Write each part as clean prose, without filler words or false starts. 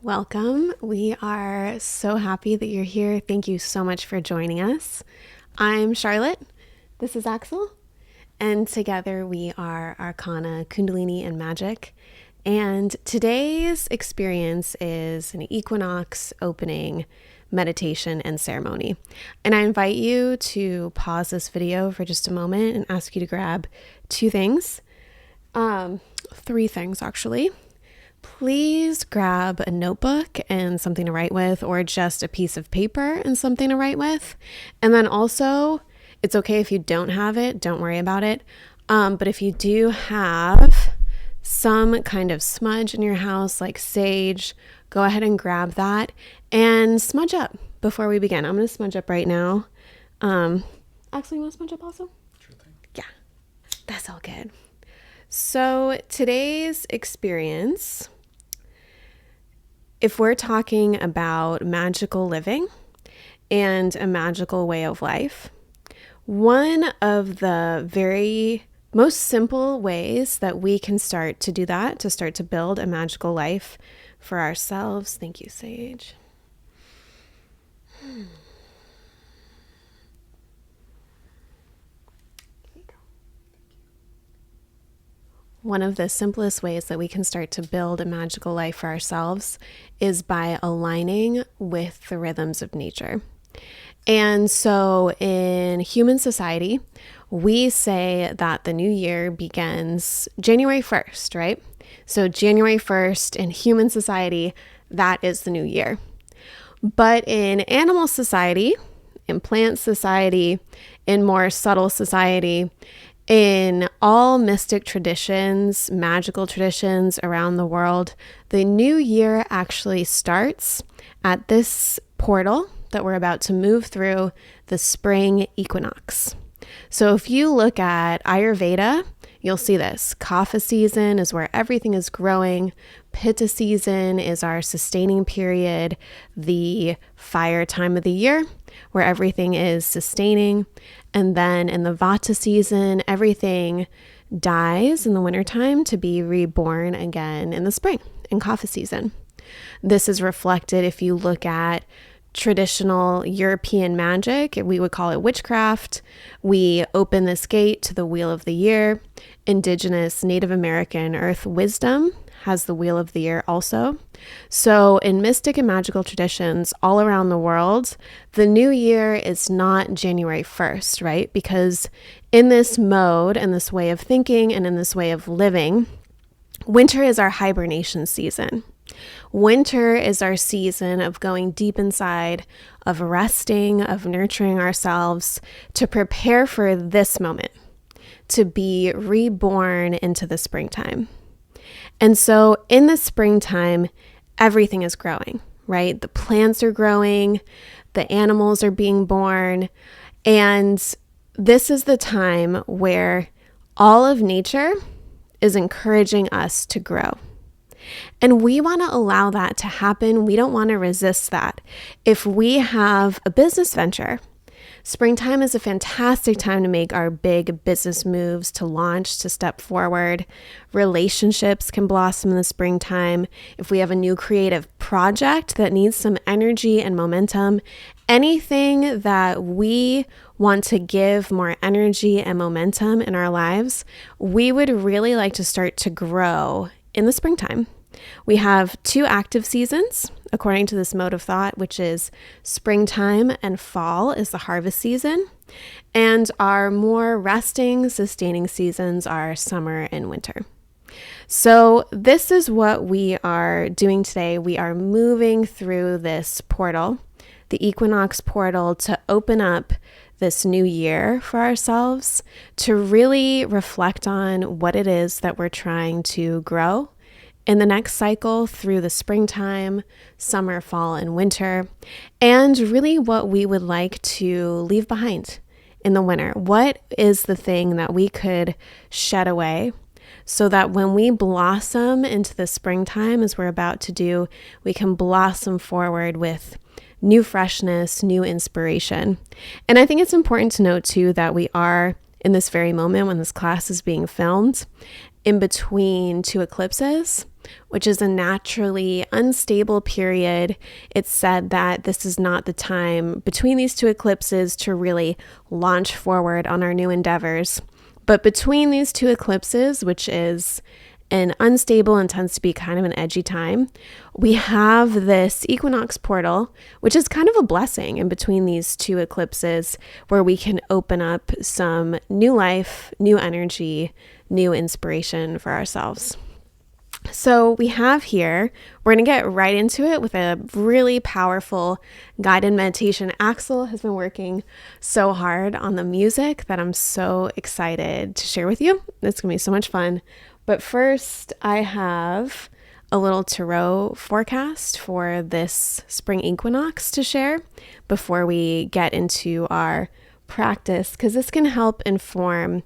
Welcome. We are so happy that you're here. Thank you so much for joining us. I'm Charlotte. This is Axel. And together we are Arcana, Kundalini, and Magic. And today's experience is an Equinox opening meditation and ceremony. And I invite you to pause this video for just a moment and ask you to grab three things actually. Please grab a notebook and something to write with, or just a piece of paper and something to write with. And then also, it's okay if you don't have it, don't worry about it. But if you do have some kind of smudge in your house, like sage, go ahead and grab that and smudge up before we begin. I'm going to smudge up right now. Actually, you want to smudge up also? Sure thing. Yeah, that's all good. So today's experience, if we're talking about magical living and a magical way of life, one of the very most simple ways that we can start to do that, to start to build a magical life for ourselves. Thank you, Sage. One of the simplest ways that we can start to build a magical life for ourselves is by aligning with the rhythms of nature. And so in human society, we say that the new year begins January 1st, right? So January 1st in human society, that is the new year. But in animal society, in plant society, in more subtle society, in all mystic traditions, magical traditions around the world, the new year actually starts at this portal that we're about to move through, the spring equinox. So if you look at Ayurveda, you'll see this. Kapha season is where everything is growing. Pitta season is our sustaining period, the fire time of the year, where everything is sustaining. And then in the Vata season, everything dies in the wintertime to be reborn again in the spring, in Kapha season. This is reflected if you look at traditional European magic. We would call it witchcraft. We open this gate to the wheel of the year. Indigenous Native American earth wisdom has the wheel of the year also. So in mystic and magical traditions all around the world, the new year is not January 1st, right? Because in this mode and this way of thinking and in this way of living, winter is our hibernation season. Winter is our season of going deep inside, of resting, of nurturing ourselves to prepare for this moment, to be reborn into the springtime. And so in the springtime, everything is growing, right? The plants are growing, the animals are being born, and this is the time where all of nature is encouraging us to grow. And we want to allow that to happen. We don't want to resist that. If we have a business venture, springtime is a fantastic time to make our big business moves, to launch, to step forward. Relationships can blossom in the springtime. If we have a new creative project that needs some energy and momentum, anything that we want to give more energy and momentum in our lives, we would really like to start to grow in the springtime. We have two active seasons, according to this mode of thought, which is springtime and fall is the harvest season. And our more resting, sustaining seasons are summer and winter. So this is what we are doing today. We are moving through this portal, the equinox portal, to open up this new year for ourselves, to really reflect on what it is that we're trying to grow in the next cycle through the springtime, summer, fall, and winter, and really what we would like to leave behind in the winter. What is the thing that we could shed away so that when we blossom into the springtime, as we're about to do, we can blossom forward with new freshness, new inspiration. And I think it's important to note too that we are in this very moment when this class is being filmed in between two eclipses, which is a naturally unstable period. It's said that this is not the time between these two eclipses to really launch forward on our new endeavors. But between these two eclipses, which is an unstable and tends to be kind of an edgy time, we have this equinox portal, which is kind of a blessing in between these two eclipses, where we can open up some new life, new energy, new inspiration for ourselves. So we have here, we're going to get right into it with a really powerful guided meditation. Axel has been working so hard on the music that I'm so excited to share with you. It's going to be so much fun. But first, I have a little tarot forecast for this spring equinox to share before we get into our practice, because this can help inform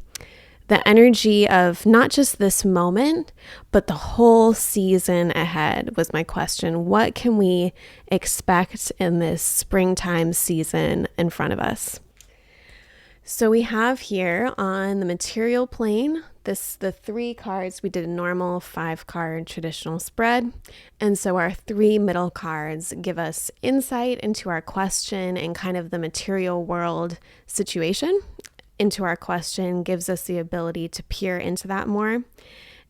the energy of not just this moment, but the whole season ahead was my question. What can we expect in this springtime season in front of us? So we have here on the material plane, the 3 cards. We did a normal 5-card traditional spread. And so our 3 middle cards give us insight into our question and kind of the material world situation. Into our question gives us the ability to peer into that more.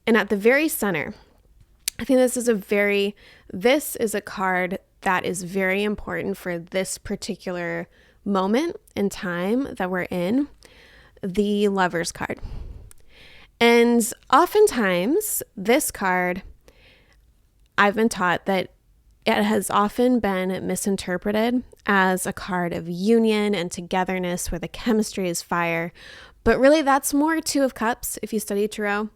And at the very center, I think this is a card that is very important for this particular moment in time that we're in, the Lover's card. And oftentimes this card, I've been taught that it has often been misinterpreted as a card of union and togetherness where the chemistry is fire. But really, that's more 2 of Cups if you study tarot.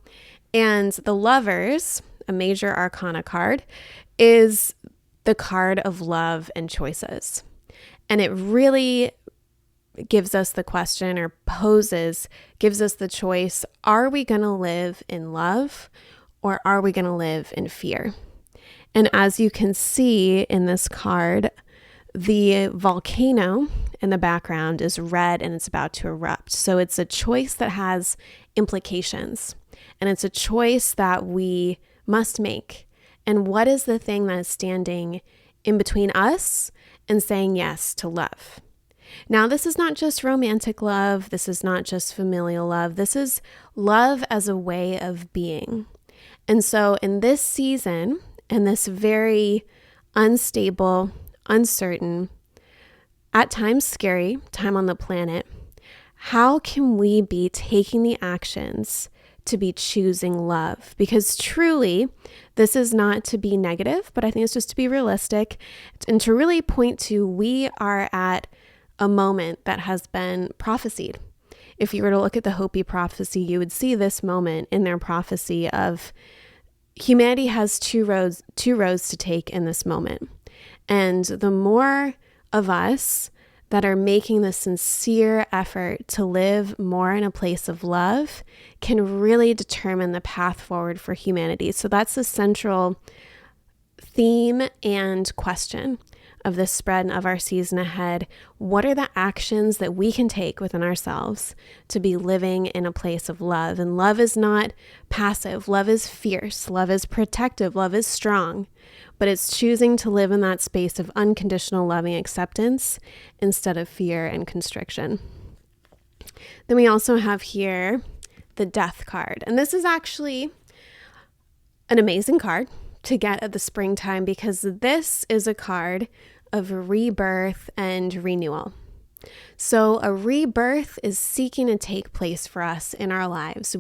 And the Lovers, a major arcana card, is the card of love and choices. And it really gives us the question, or gives us the choice, are we going to live in love or are we going to live in fear? And as you can see in this card, the volcano in the background is red and it's about to erupt. So it's a choice that has implications, and it's a choice that we must make. And what is the thing that is standing in between us and saying yes to love? Now, this is not just romantic love. This is not just familial love. This is love as a way of being. And so in this season, in this very unstable, uncertain, at times scary time on the planet, how can we be taking the actions to be choosing love? Because truly, this is not to be negative, but I think it's just to be realistic and to really point to, we are at a moment that has been prophesied. If you were to look at the Hopi prophecy, you would see this moment in their prophecy of humanity has two roads to take in this moment. And the more of us that are making the sincere effort to live more in a place of love can really determine the path forward for humanity. So that's the central theme and question of this spread and of our season ahead. What are the actions that we can take within ourselves to be living in a place of love? And love is not passive. Love is fierce. Love is protective. Love is strong. But it's choosing to live in that space of unconditional loving acceptance instead of fear and constriction. Then we also have here the Death card. And this is actually an amazing card to get at the springtime, because this is a card of rebirth and renewal. So a rebirth is seeking to take place for us in our lives.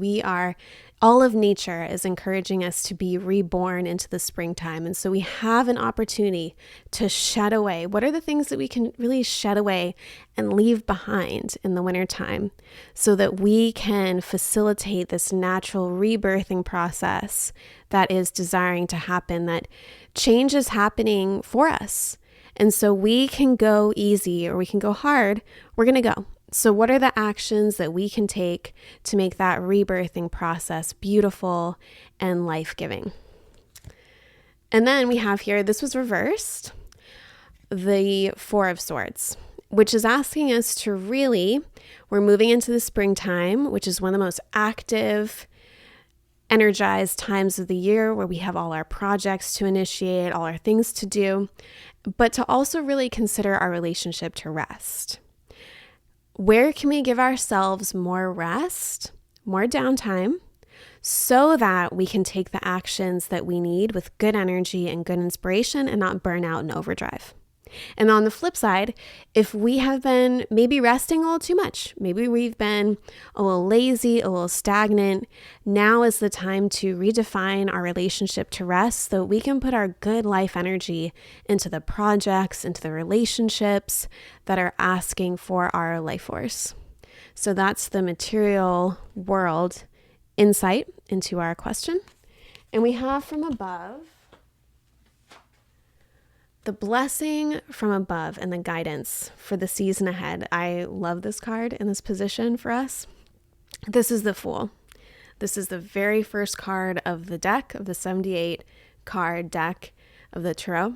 All of nature is encouraging us to be reborn into the springtime. And so we have an opportunity to shed away. What are the things that we can really shed away and leave behind in the wintertime so that we can facilitate this natural rebirthing process that is desiring to happen, that change is happening for us. And so we can go easy or we can go hard. We're going to go. So what are the actions that we can take to make that rebirthing process beautiful and life-giving? And then we have here, this was reversed, the Four of Swords, which is asking us to really, we're moving into the springtime, which is one of the most active energized times of the year where we have all our projects to initiate, all our things to do, but to also really consider our relationship to rest. Where can we give ourselves more rest, more downtime, so that we can take the actions that we need with good energy and good inspiration and not burn out and overdrive? And on the flip side, if we have been maybe resting a little too much, maybe we've been a little lazy, a little stagnant, now is the time to redefine our relationship to rest so we can put our good life energy into the projects, into the relationships that are asking for our life force. So that's the material world insight into our question. And we have from above the blessing from above and the guidance for the season ahead. I love this card in this position for us. This is the Fool. This is the very first card of the deck, of the 78 card deck of the tarot.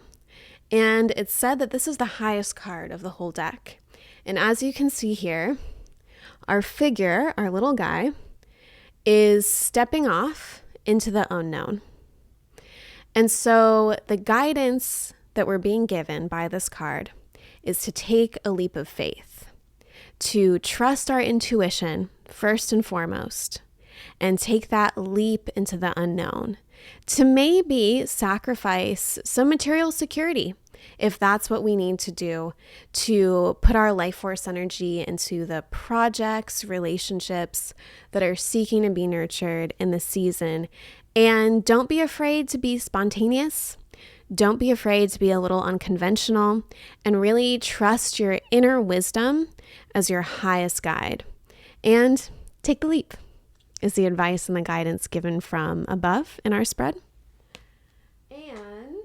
And it's said that this is the highest card of the whole deck. And as you can see here, our figure, our little guy, is stepping off into the unknown. And so the guidance that we're being given by this card is to take a leap of faith, to trust our intuition first and foremost, and take that leap into the unknown, to maybe sacrifice some material security if that's what we need to do to put our life force energy into the projects, relationships that are seeking to be nurtured in the season. And don't be afraid to be spontaneous. Don't be afraid to be a little unconventional, and really trust your inner wisdom as your highest guide. And take the leap is the advice and the guidance given from above in our spread. And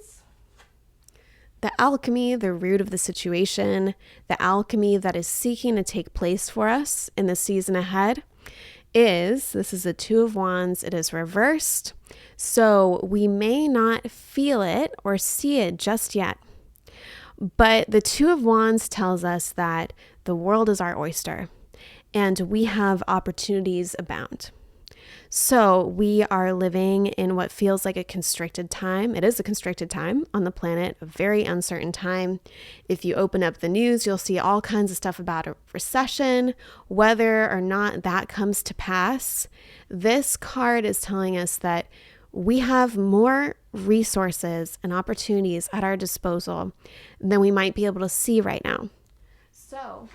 the alchemy, the root of the situation, the alchemy that is seeking to take place for us in the season ahead this is a Two of Wands. It is reversed. So we may not feel it or see it just yet. But the Two of Wands tells us that the world is our oyster and we have opportunities abound. So we are living in what feels like a constricted time. It is a constricted time on the planet, a very uncertain time. If you open up the news, you'll see all kinds of stuff about a recession, whether or not that comes to pass. This card is telling us that we have more resources and opportunities at our disposal than we might be able to see right now. So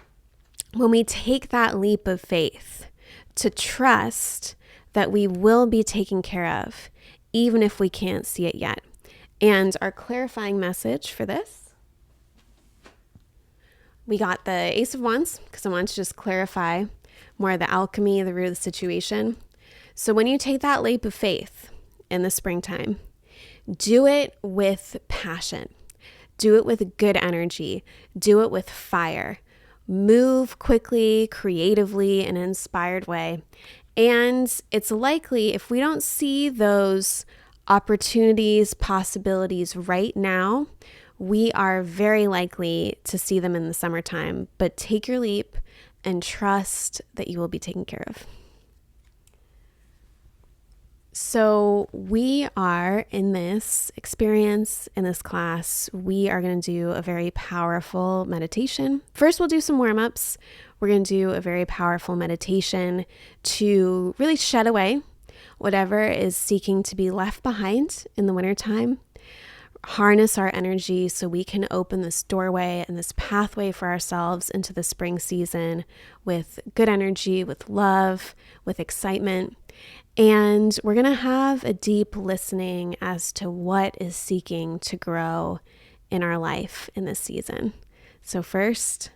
when we take that leap of faith to trust that we will be taken care of, even if we can't see it yet. And our clarifying message for this, we got the Ace of Wands, because I want to just clarify more of the alchemy, the root of the situation. So when you take that leap of faith in the springtime, do it with passion. Do it with good energy. Do it with fire. Move quickly, creatively, in an inspired way. And it's likely if we don't see those opportunities, possibilities right now, we are very likely to see them in the summertime. But take your leap and trust that you will be taken care of. So we are in this experience, in this class, we are going to do a very powerful meditation. First, we'll do some warm-ups. We're going to do a very powerful meditation to really shed away whatever is seeking to be left behind in the wintertime. Harness our energy so we can open this doorway and this pathway for ourselves into the spring season with good energy, with love, with excitement. And we're going to have a deep listening as to what is seeking to grow in our life in this season. So first,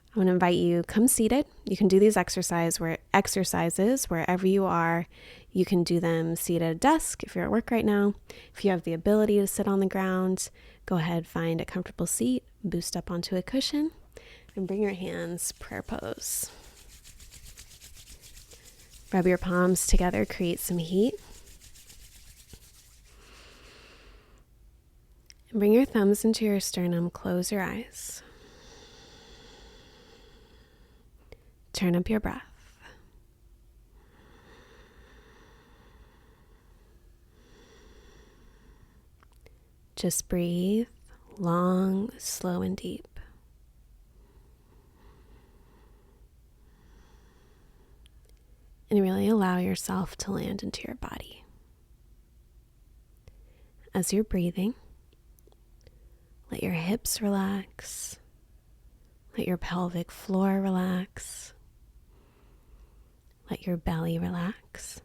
I'm going to invite you, come seated. You can do these exercises wherever you are. You can do them seated at a desk if you're at work right now. If you have the ability to sit on the ground, go ahead, find a comfortable seat, boost up onto a cushion, and bring your hands prayer pose. Rub your palms together, create some heat. And bring your thumbs into your sternum, close your eyes. Turn up your breath. Just breathe long, slow, and deep. And really allow yourself to land into your body. As you're breathing, let your hips relax. Let your pelvic floor relax. Let your belly relax.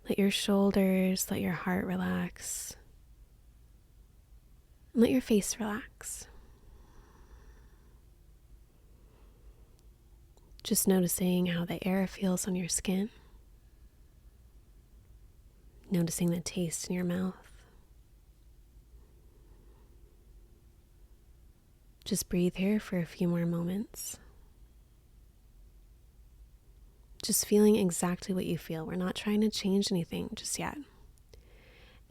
Let your shoulders, let your heart relax. And let your face relax. Just noticing how the air feels on your skin. Noticing the taste in your mouth. Just breathe here for a few more moments. Just feeling exactly what you feel. We're not trying to change anything just yet.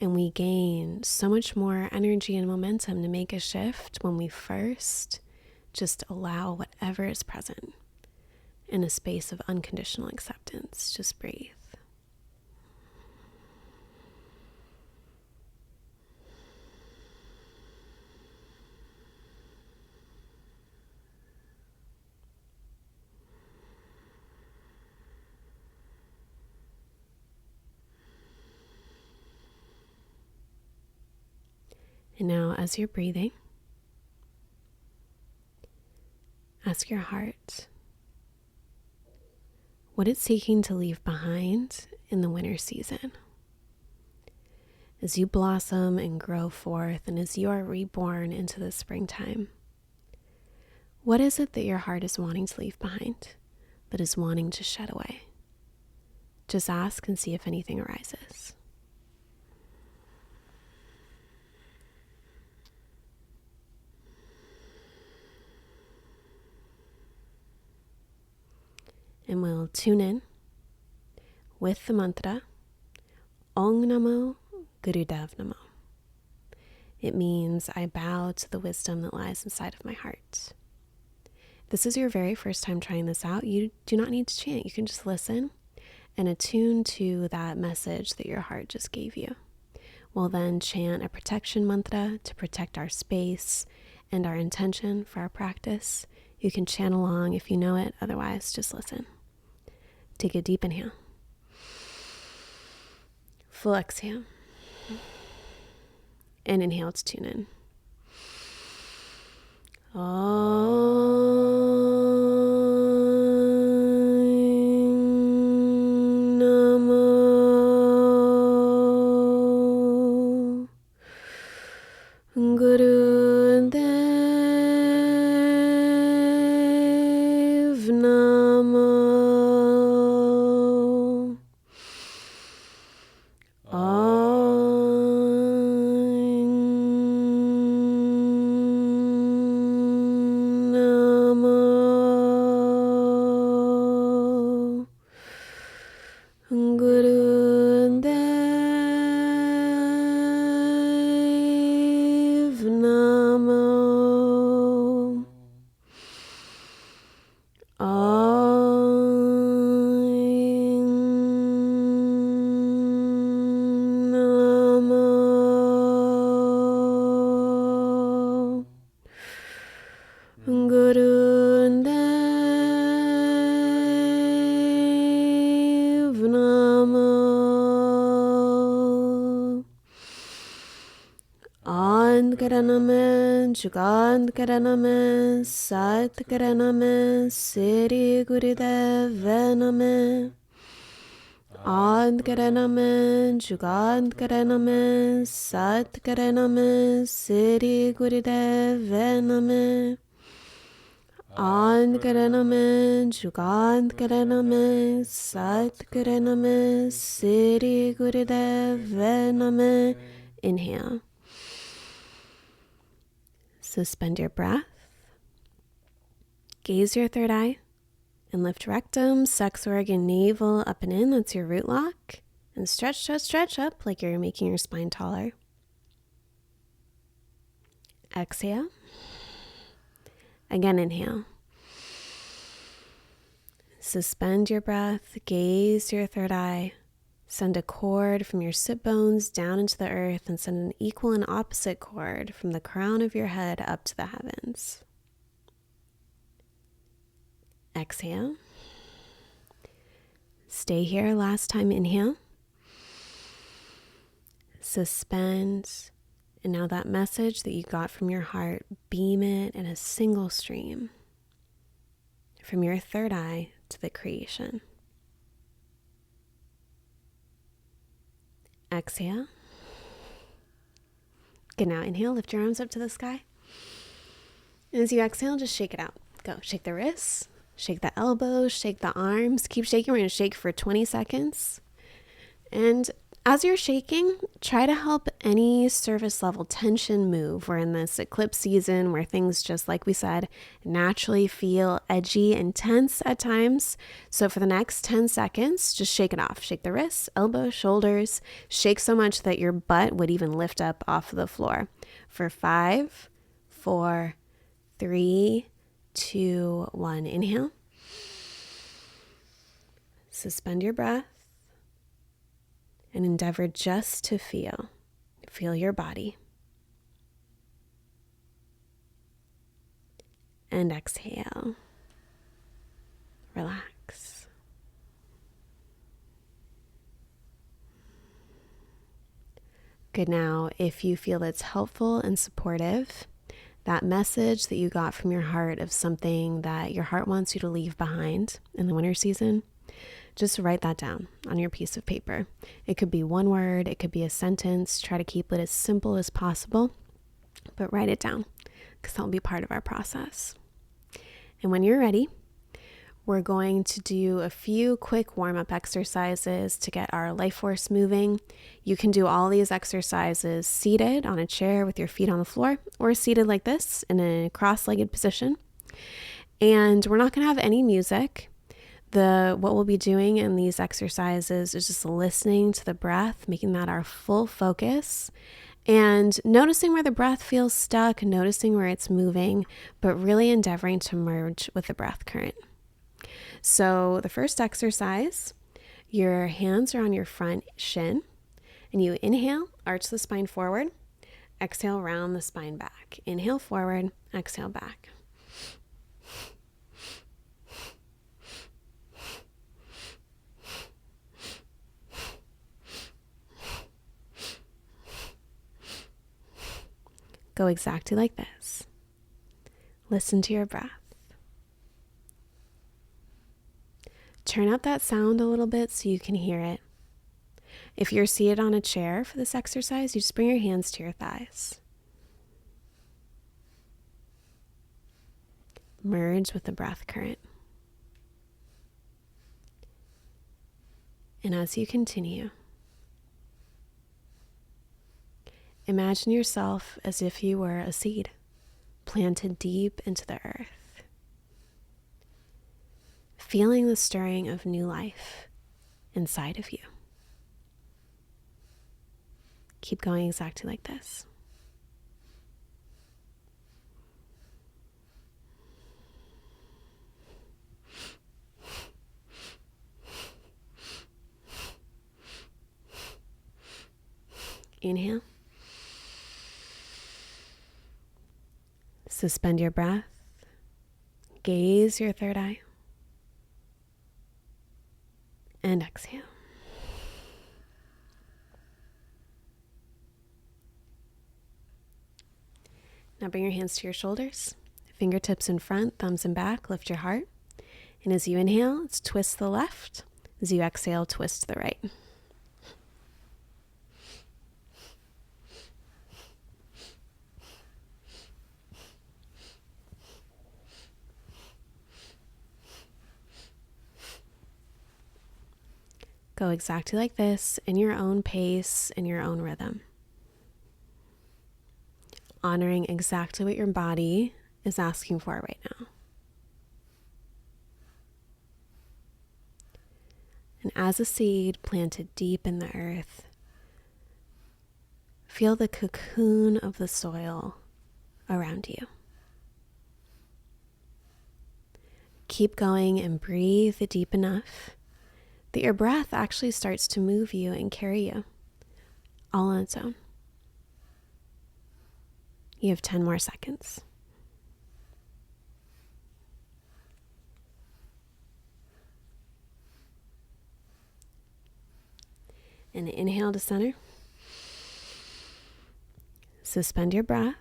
And we gain so much more energy and momentum to make a shift when we first just allow whatever is present in a space of unconditional acceptance. Just breathe. And now, as you're breathing, ask your heart what it's seeking to leave behind in the winter season. As you blossom and grow forth, and as you are reborn into the springtime, what is it that your heart is wanting to leave behind, that is wanting to shed away? Just ask and see if anything arises. And we'll tune in with the mantra, Ong Namo Gurudev Namo. It means I bow to the wisdom that lies inside of my heart. If this is your very first time trying this out, you do not need to chant. You can just listen and attune to that message that your heart just gave you. We'll then chant a protection mantra to protect our space and our intention for our practice. You can chant along if you know it, otherwise just listen. Take a deep inhale. Full exhale. And inhale to tune in. Om Namo Gurudev Namo. Karaname, Jugand Karaname, Sat Karaname, Siri Gurudev Vename. Ad Karaname, Jugand Karaname, Sat Karaname, Siri Gurudev Vename. Ad Karaname, Jugand Karaname, Sat Karaname, Siri Gurudev Vename. Inhale. Suspend your breath. Gaze your third eye and lift rectum, sex organ, navel up and in. That's your root lock. And stretch, stretch, stretch up like you're making your spine taller. Exhale. Again, inhale. Suspend your breath. Gaze your third eye. Send a cord from your sit bones down into the earth and send an equal and opposite cord from the crown of your head up to the heavens. Exhale. Stay here. Last time, inhale. Suspend. And now that message that you got from your heart, beam it in a single stream from your third eye to the creation. Exhale. Good. Now inhale, lift your arms up to the sky. And as you exhale, just shake it out. Go. Shake the wrists, shake the elbows, shake the arms. Keep shaking. We're going to shake for 20 seconds. And as you're shaking, try to help any surface level tension move. We're in this eclipse season where things, just like we said, naturally feel edgy and tense at times. So for the next 10 seconds, just shake it off. Shake the wrists, elbows, shoulders. Shake so much that your butt would even lift up off the floor. For 5, 4, 3, 2, 1. Inhale. Suspend your breath. And endeavor just to feel your body. And exhale. Relax. Good. Now, if you feel it's helpful and supportive, that message that you got from your heart of something that your heart wants you to leave behind in the winter season, just write that down on your piece of paper. It could be one word, it could be a sentence. Try to keep it as simple as possible, but write it down because that will be part of our process. And when you're ready, we're going to do a few quick warm-up exercises to get our life force moving. You can do all these exercises seated on a chair with your feet on the floor, or seated like this in a cross-legged position. And we're not going to have any music. What we'll be doing in these exercises is just listening to the breath, making that our full focus, and noticing where the breath feels stuck, noticing where it's moving, but really endeavoring to merge with the breath current. So the first exercise, your hands are on your front shin, and you inhale, arch the spine forward, exhale, round the spine back. Inhale forward, exhale back. Go exactly like this. Listen to your breath. Turn up that sound a little bit so you can hear it. If you're seated on a chair for this exercise, you just bring your hands to your thighs. Merge with the breath current. And as you continue, imagine yourself as if you were a seed planted deep into the earth, feeling the stirring of new life inside of you. Keep going exactly like this. Inhale. Suspend your breath. Gaze your third eye. And exhale. Now bring your hands to your shoulders. Fingertips in front, thumbs in back. Lift your heart. And as you inhale, let's twist the left. As you exhale, twist the right. Go exactly like this in your own pace, in your own rhythm. Honoring exactly what your body is asking for right now. And as a seed planted deep in the earth, feel the cocoon of the soil around you. Keep going and breathe deep enough that your breath actually starts to move you and carry you all on its own. You have 10 more seconds. And inhale to center. Suspend your breath.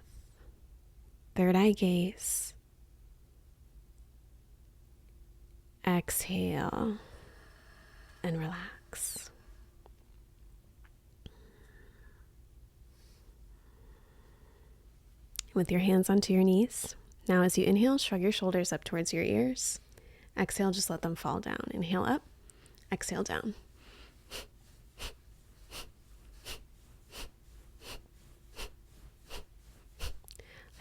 Third eye gaze. Exhale and relax. With your hands onto your knees. Now as you inhale, shrug your shoulders up towards your ears. Exhale, just let them fall down. Inhale up, exhale down.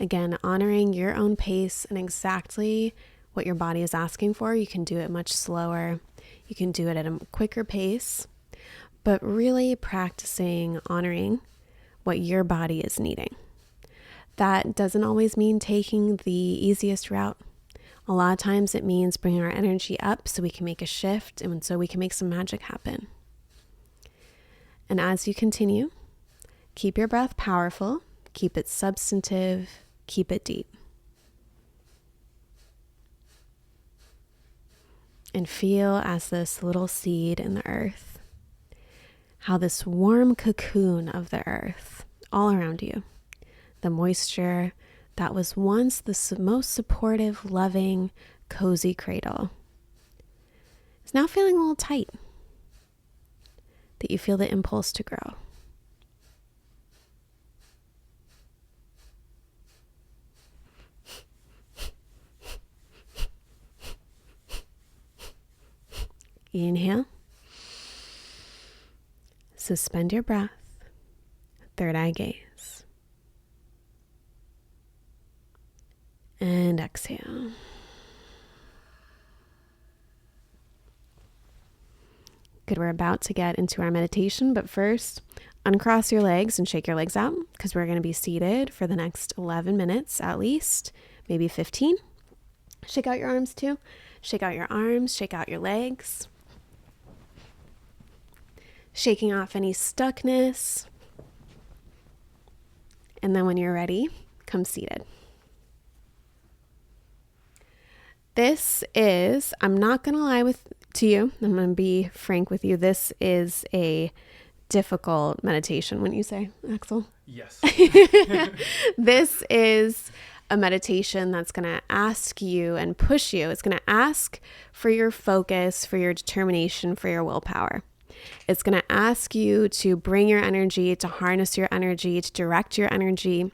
Again, honoring your own pace and exactly what your body is asking for. You can do it much slower. You can do it at a quicker pace, but really practicing honoring what your body is needing. That doesn't always mean taking the easiest route. A lot of times it means bringing our energy up so we can make a shift and so we can make some magic happen. And as you continue, keep your breath powerful, keep it substantive, keep it deep. And feel as this little seed in the earth, how this warm cocoon of the earth all around you, the moisture that was once the most supportive, loving, cozy cradle, is now feeling a little tight, that you feel the impulse to grow. Inhale. Suspend your breath. Third eye gaze. And exhale. Good, we're about to get into our meditation, but first, uncross your legs and shake your legs out because we're going to be seated for the next 11 minutes at least, maybe 15. Shake out your arms too. Shake out your arms, shake out your legs. Shaking off any stuckness. And then when you're ready, come seated. This is, I'm not going to lie to you, I'm going to be frank with you, this is a difficult meditation, wouldn't you say, Axel? Yes. This is a meditation that's going to ask you and push you. It's going to ask for your focus, for your determination, for your willpower. It's going to ask you to bring your energy, to harness your energy, to direct your energy,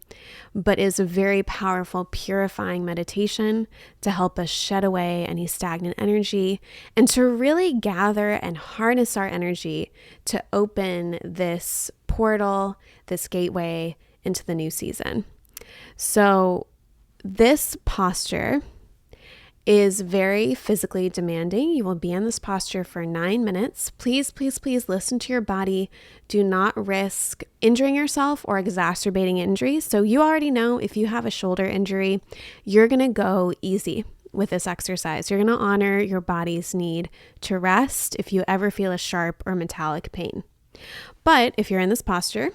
but is a very powerful, purifying meditation to help us shed away any stagnant energy and to really gather and harness our energy to open this portal, this gateway into the new season. So this posture is very physically demanding. You will be in this posture for 9 minutes. Please, please, please listen to your body. Do not risk injuring yourself or exacerbating injuries. So you already know if you have a shoulder injury, you're going to go easy with this exercise. You're going to honor your body's need to rest if you ever feel a sharp or metallic pain. But if you're in this posture,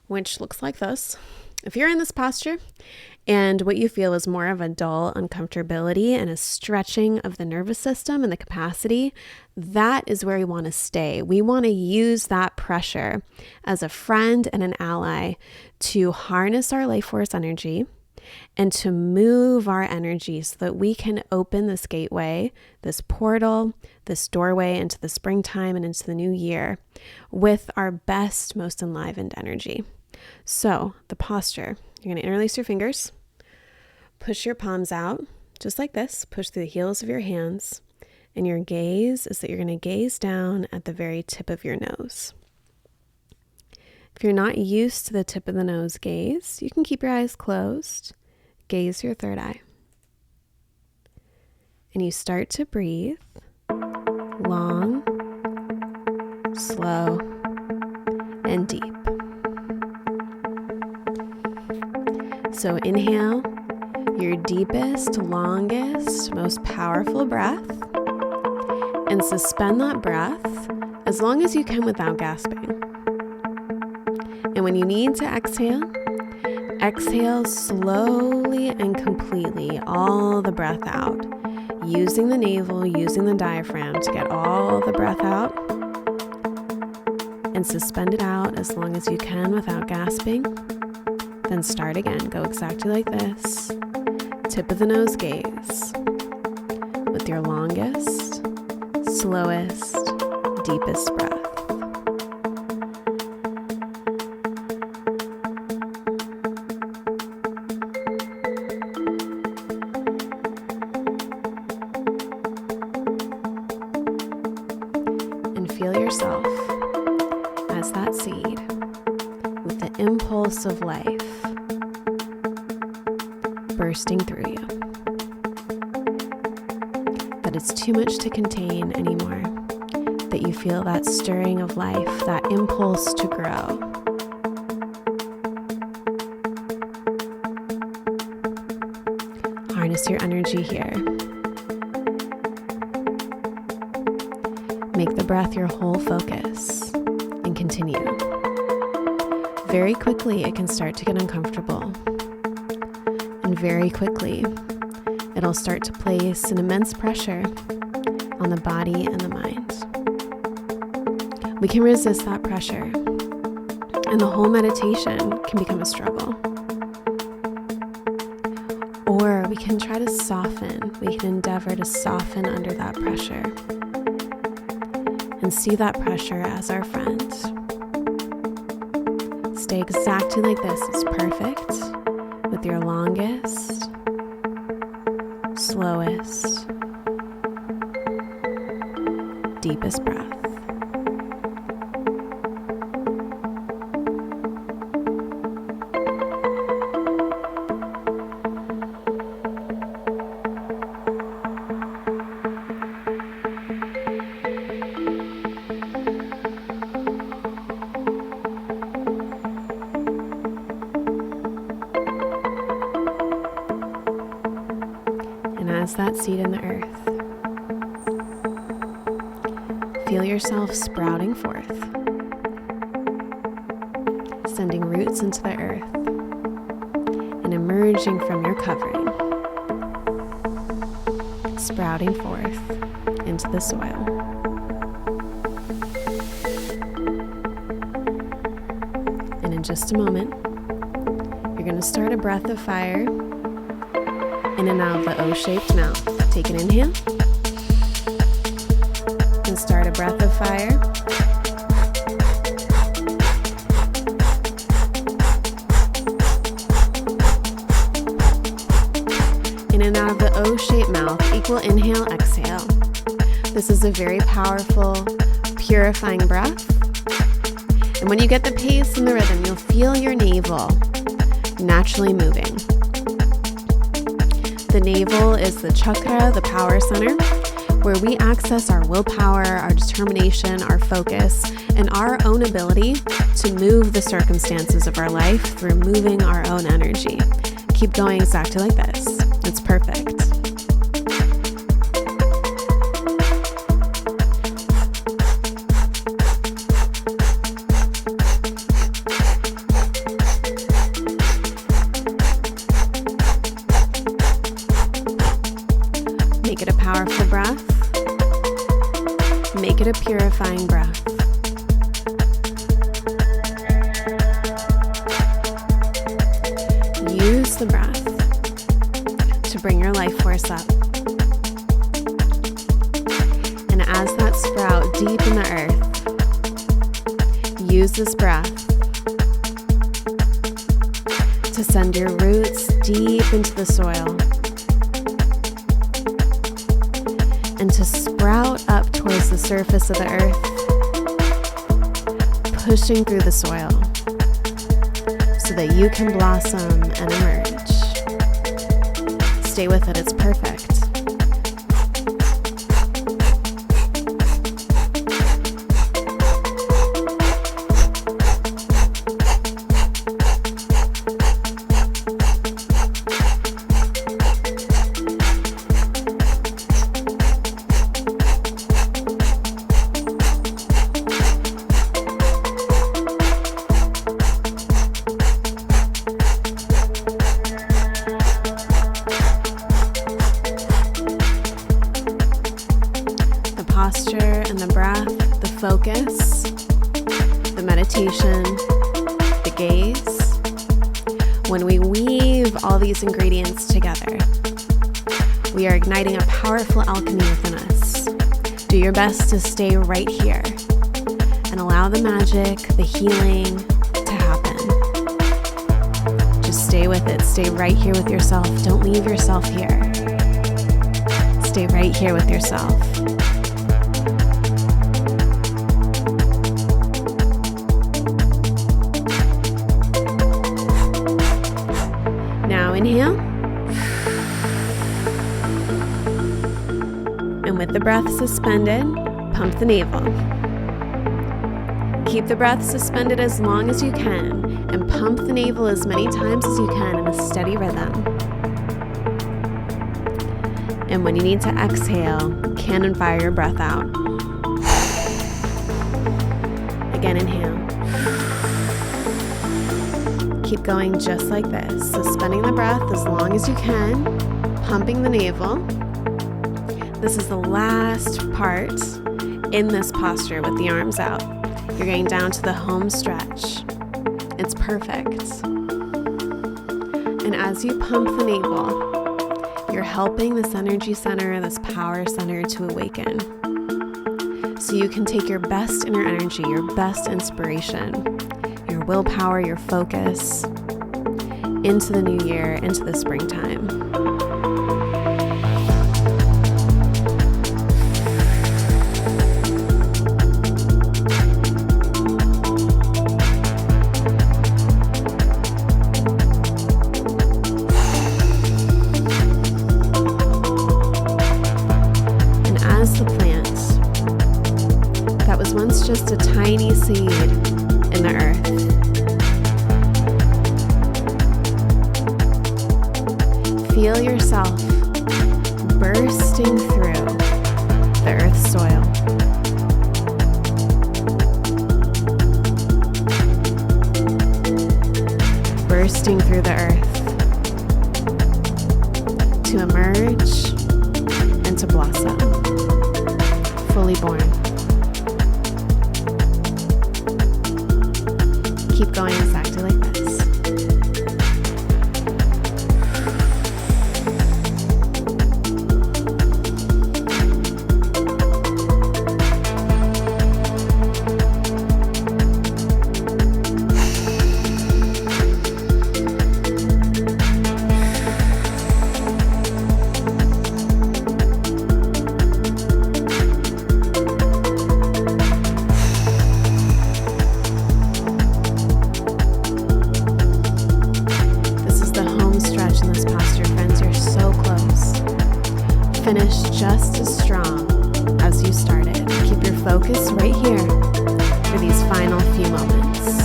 which looks like this, if you're in this posture and what you feel is more of a dull uncomfortability and a stretching of the nervous system and the capacity, that is where we want to stay. We want to use that pressure as a friend and an ally to harness our life force energy and to move our energy so that we can open this gateway, this portal, this doorway into the springtime and into the new year with our best, most enlivened energy. So the posture, you're going to interlace your fingers, push your palms out just like this, push through the heels of your hands, and your gaze is that you're going to gaze down at the very tip of your nose. If you're not used to the tip of the nose gaze, you can keep your eyes closed, gaze your third eye, and you start to breathe long, slow, and deep. So inhale your deepest, longest, most powerful breath. and suspend that breath as long as you can without gasping. And when you need to exhale, exhale slowly and completely all the breath out, using the navel, using the diaphragm to get all the breath out, and suspend it out as long as you can without gasping. Then start again. Go exactly like this. Tip of the nose gaze with your longest, slowest, deepest breath. And feel yourself as that seed with the impulse of life bursting through you. That it's too much to contain anymore. That you feel that stirring of life, that impulse to grow. Harness your energy here. Make the breath your whole focus and continue. Very quickly, it can start to get uncomfortable. And very quickly, it'll start to place an immense pressure on the body and the mind. We can resist that pressure, and the whole meditation can become a struggle. Or we can try to soften. We can endeavor to soften under that pressure and see that pressure as our friend. Stay exactly like this. It's perfect. With your longest, slowest, deepest breath. As that seed in the earth, feel yourself sprouting forth, sending roots into the earth and emerging from your covering, sprouting forth into the soil. And in just a moment, you're going to start a breath of fire in and out of the O-shaped mouth. Take an inhale and start a breath of fire. In and out of the O-shaped mouth, equal inhale, exhale. This is a very powerful, purifying breath. And when you get the pace and the rhythm, you'll feel your navel naturally moving. The navel is the chakra, the power center, where we access our willpower, our determination, our focus, and our own ability to move the circumstances of our life through moving our own energy. Keep going exactly like this. It's perfect. Make it a powerful breath. Make it a purifying breath. Use the breath to bring your life force up. And as that sprout deep in the earth, use this breath to send your roots deep into the soil and to sprout up towards the surface of the earth, pushing through the soil so that you can blossom and emerge. Stay with it, it's perfect. concentration, the gaze. When we weave all these ingredients together, we are igniting a powerful alchemy within us. Do your best to stay right here and allow the magic, the healing to happen. Just stay with it. Stay right here with yourself. Don't leave yourself here. Stay right here with yourself. Now inhale. And with the breath suspended, pump the navel. Keep the breath suspended as long as you can and pump the navel as many times as you can in a steady rhythm. And when you need to exhale, cannon fire your breath out. Again, inhale. Keep going just like this, suspending the breath as long as you can, pumping the navel. This is the last part in this posture with the arms out. You're getting down to the home stretch. It's perfect. And as you pump the navel, you're helping this energy center, this power center to awaken. So you can take your best inner energy, your best inspiration, your willpower, your focus into the new year, into the springtime. Just a tiny seed in the earth. Feel yourself bursting through the earth's soil. Bursting through the earth to emerge and to blossom, fully born. Keep going exactly like this. Finish just as strong as you started. Keep your focus right here for these final few moments.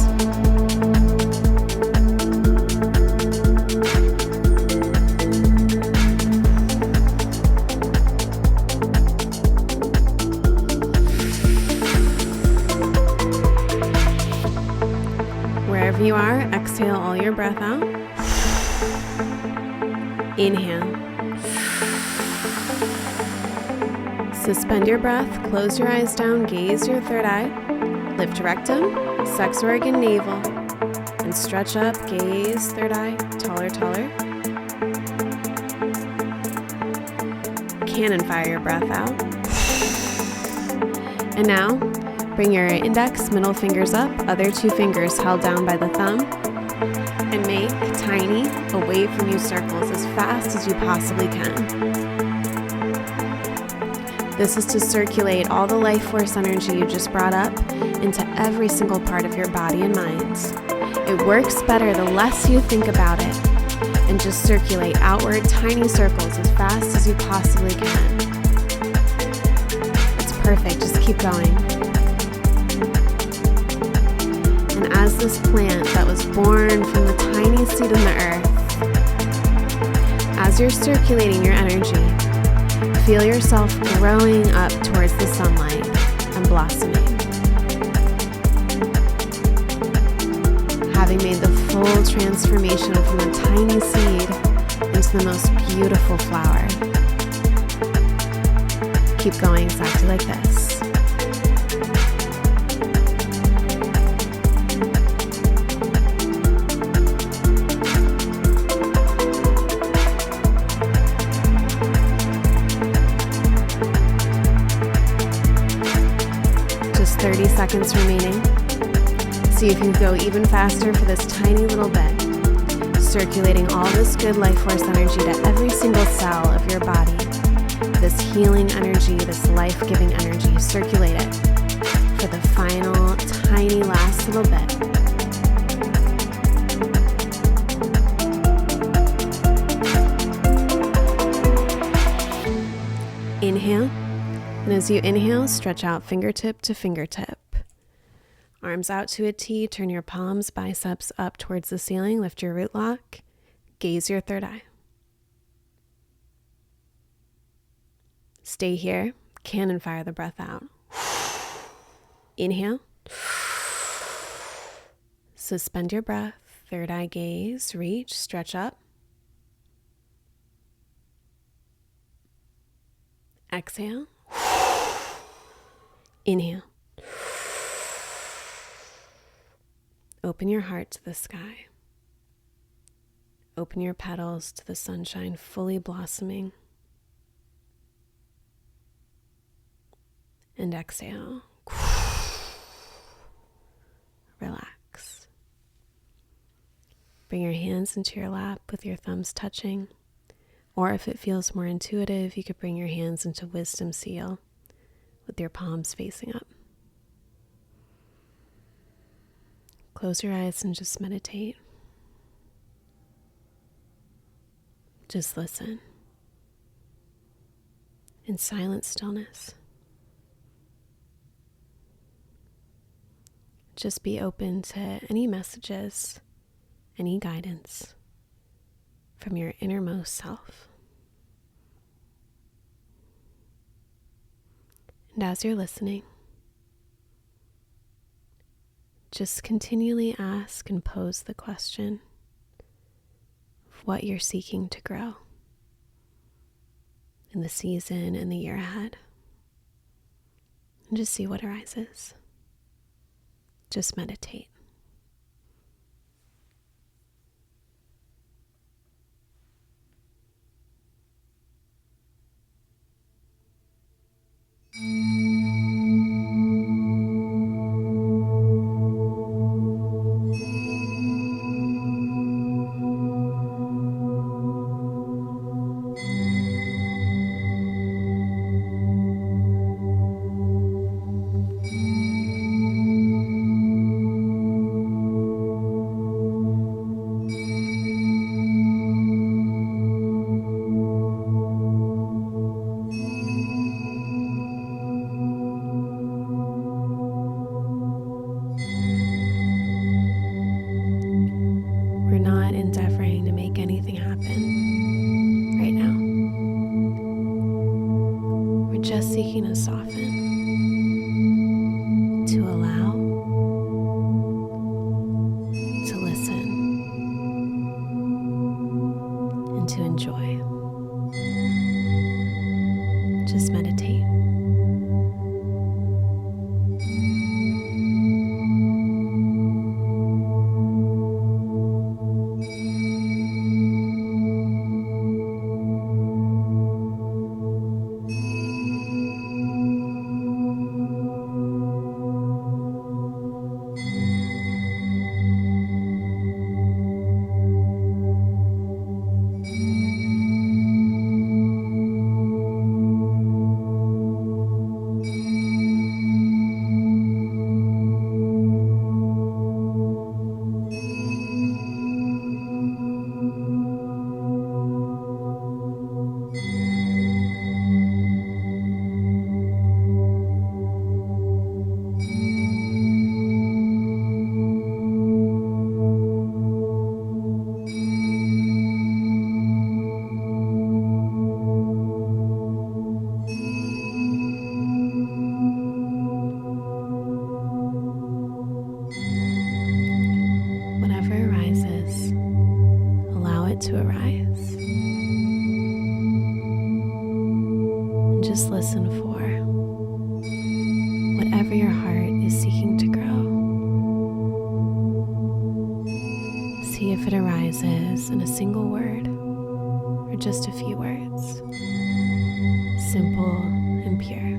Wherever you are, exhale all your breath out. Inhale. Suspend your breath, close your eyes down, gaze your third eye, lift rectum, sex organ, navel, and stretch up, gaze third eye, taller, taller. Cannon fire your breath out. And now, bring your index, middle fingers up, other two fingers held down by the thumb, and make tiny, away from you circles as fast as you possibly can. This is to circulate all the life force energy you just brought up into every single part of your body and mind. It works better the less you think about it, and just circulate outward tiny circles as fast as you possibly can. It's perfect, just keep going. And as this plant that was born from the tiny seed in the earth, as you're circulating your energy, feel yourself growing up towards the sunlight and blossoming. Having made the full transformation from a tiny seed into the most beautiful flower. Keep going exactly like this. seconds remaining. See if you can go even faster for this tiny little bit, circulating all this good life force energy to every single cell of your body. This healing energy, this life-giving energy, circulate it for the final, tiny last little bit. Inhale, and as you inhale, stretch out fingertip to fingertip. Arms out to a T, turn your palms, biceps up towards the ceiling, lift your root lock, gaze your third eye. Stay here, cannon fire the breath out. Inhale. Suspend your breath, third eye gaze, reach, stretch up. Exhale. Inhale. Open your heart to the sky. Open your petals to the sunshine fully blossoming. And exhale. Relax. Bring your hands into your lap with your thumbs touching. Or if it feels more intuitive, you could bring your hands into wisdom seal with your palms facing up. Close your eyes and just meditate. Just listen. In silent stillness. Just be open to any messages, any guidance from your innermost self. And as you're listening, just continually ask and pose the question of what you're seeking to grow in the season and the year ahead. And just see what arises. Just meditate. Endeavoring to make anything happen right now. We're just seeking to soften, to allow, to listen, and to enjoy. Just meditate. To arise. And just listen for whatever your heart is seeking to grow. See if it arises in a single word or just a few words, simple and pure.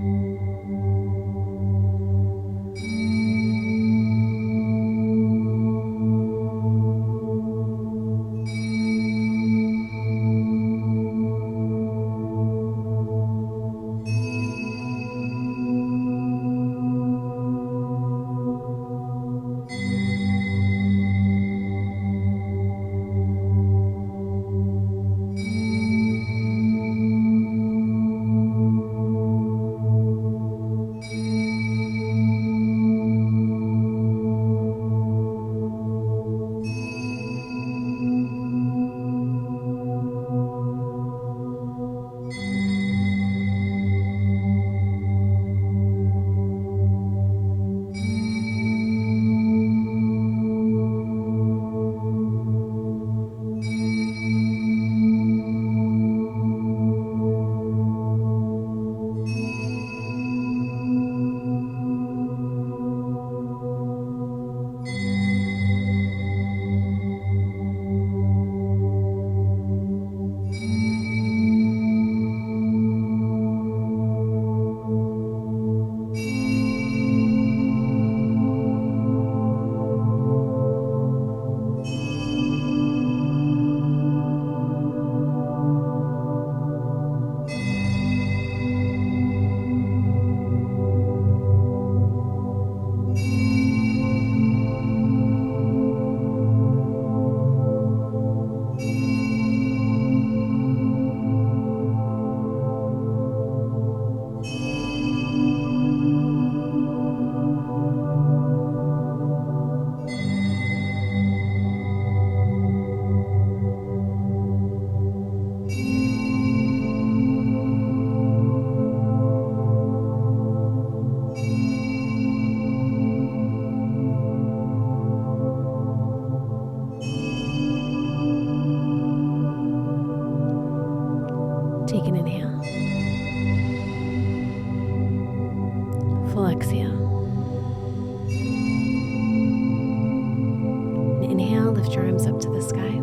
Inhale, lift your arms up to the sky.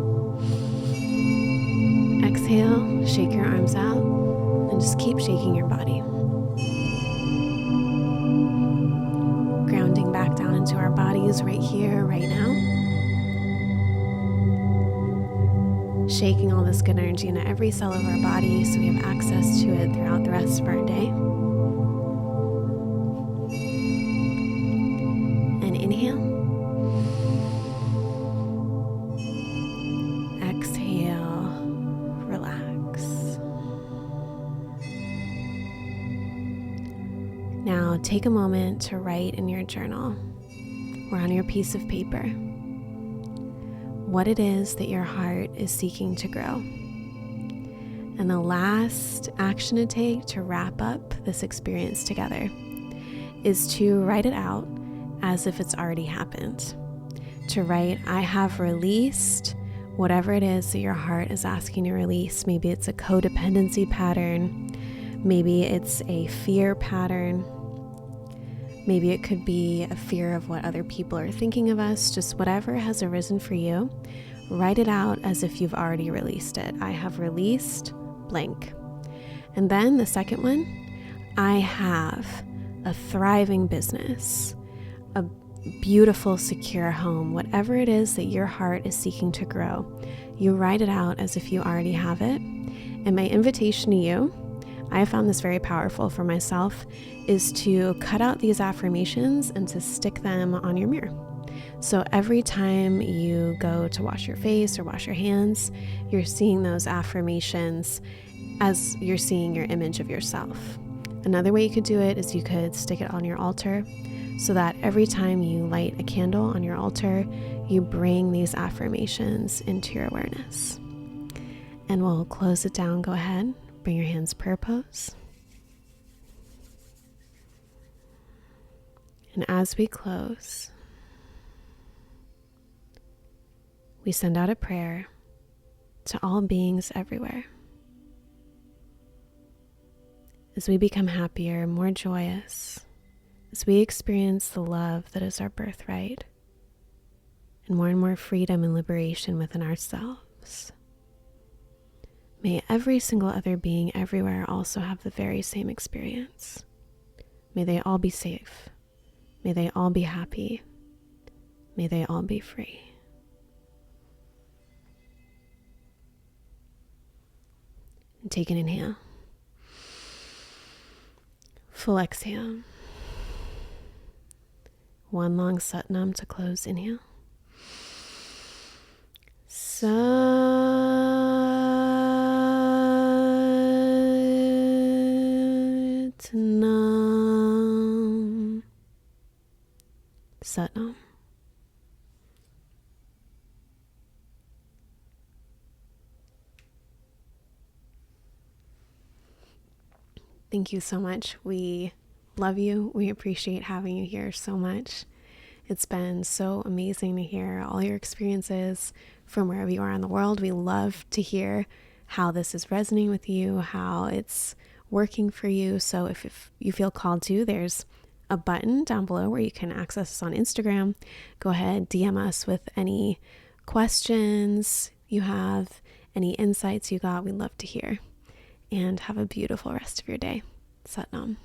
Exhale, shake your arms out, and just keep shaking your body. Grounding back down into our bodies right here, right now. Shaking all this good energy into every cell of our body so we have access to it throughout the rest of our day. And inhale. Exhale. Relax. Now take a moment to write in your journal or on your piece of paper what it is that your heart is seeking to grow. And the last action to take to wrap up this experience together is to write it out as if it's already happened. To write, I have released whatever it is that your heart is asking to release. Maybe it's a codependency pattern. Maybe it's a fear pattern. Maybe it could be a fear of what other people are thinking of us. Just whatever has arisen for you, write it out as if you've already released it. I have released blank. And then the second one, I have a thriving business, a beautiful, secure home, whatever it is that your heart is seeking to grow. You write it out as if you already have it. And my invitation to you, I have found this very powerful for myself, is to cut out these affirmations and to stick them on your mirror. So every time you go to wash your face or wash your hands, you're seeing those affirmations as you're seeing your image of yourself. Another way you could do it is you could stick it on your altar so that every time you light a candle on your altar, you bring these affirmations into your awareness. And we'll close it down. Go ahead. Bring your hands prayer pose. And as we close, we send out a prayer to all beings everywhere. As we become happier, more joyous, as we experience the love that is our birthright, and more freedom and liberation within ourselves. May every single other being everywhere also have the very same experience. May they all be safe. May they all be happy. May they all be free. And take an inhale. Full exhale. One long Satnam to close. Inhale. Satnam. Satnam. Thank you so much. We love you. We appreciate having you here so much. It's been so amazing to hear all your experiences from wherever you are in the world. We love to hear how this is resonating with you, how it's working for you. So if you feel called to, there's a button down below where you can access us on Instagram. Go ahead, DM us with any questions you have, any insights you got. We'd love to hear. And have a beautiful rest of your day. Satnam.